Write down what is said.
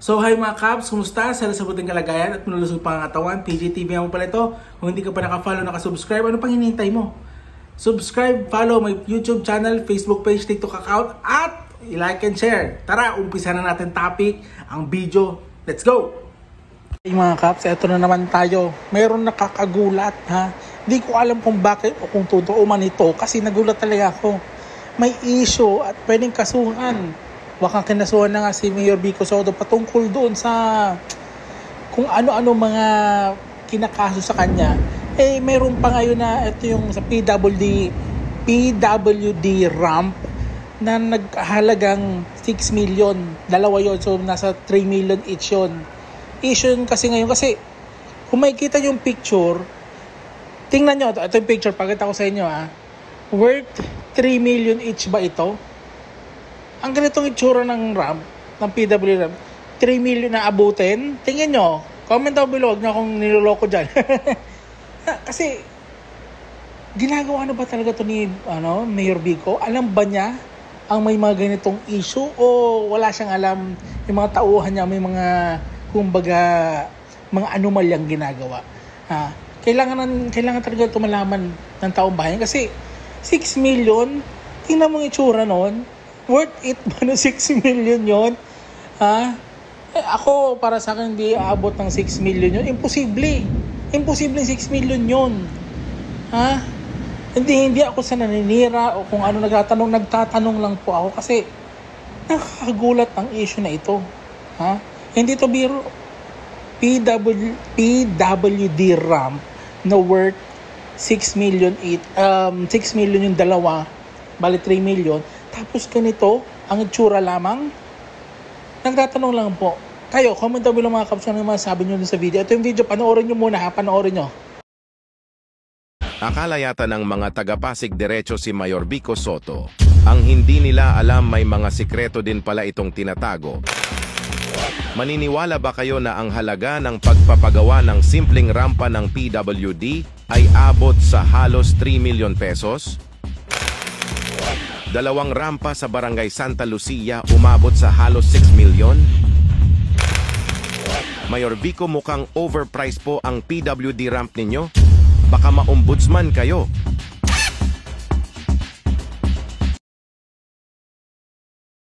So hi mga Kabs, kumusta? Sana sa buting kalagayan at manulusog pangatawan. PJTV mo pala ito. Kung hindi ka pa naka-follow, naka-subscribe, ano pang hinihintay mo? Subscribe, follow my YouTube channel, Facebook page, TikTok account, at i-like and share. Tara, umpisa na natin topic, ang video. Let's go! Hey mga Kabs, eto na naman tayo. Mayroon nakakagulat ha. Hindi ko alam kung bakit o kung totoo man ito kasi nagulat talaga ako. May issue at pwedeng kasuhan. Baka kinasuhan na nga si Mayor Vico Soto patungkol doon sa kung ano-ano mga kinakaso sa kanya. Eh, mayroon pa ngayon na ito yung sa PWD ramp na naghalagang 6 million. Dalawa yun, so nasa 3 million each yun. Issue yun kasi ngayon kasi kung makikita yung picture, tingnan nyo, ito yung picture, pakita ko sa inyo worth 3 million each ba ito? Ang ganitong itsura ng ramp, ng PWD ramp, 3 million na abutin. Tingin nyo, comment down below, huwag nyo akong niloloko dyan. Kasi, ginagawa na ba talaga ito ni Mayor Vico? Alam ba niya ang may mga ganitong issue? O wala siyang alam, yung mga tauhan niya, may mga, kumbaga, mga anomalyang ginagawa? Kailangan talaga ito malaman ng taong bayan. Kasi, 6 million, tingnan mo yung itsura noon, worth it ba na 6 million yon? Ako, para sa akin, hindi aabot ng 6 million yon. Imposible. Imposible 6 million yon. Hindi ako sa naninira o kung ano nagtatanong lang po ako kasi nakakagulat ang issue na ito. Hindi to biro. PWD ramp na worth 6 million 6 million yung dalawa, bali 3 million. Tapos ganito, ang itsura lamang. Nagtatanong lang po. Kayo, comment down below mga Kabs, ano masasabi nyo sa video. Ito yung video, panoorin nyo muna panoorin nyo. Akala yata ng mga taga-Pasig diretso si Mayor Vico Soto. Ang hindi nila alam may mga sikreto din pala itong tinatago. Maniniwala ba kayo na ang halaga ng pagpapagawa ng simpleng rampa ng PWD ay abot sa halos 3 million pesos? Dalawang rampa sa Barangay Santa Lucia umabot sa halos 6 million? Mayor Vico, mukhang overpriced po ang PWD ramp ninyo. Baka ma-ombudsman kayo.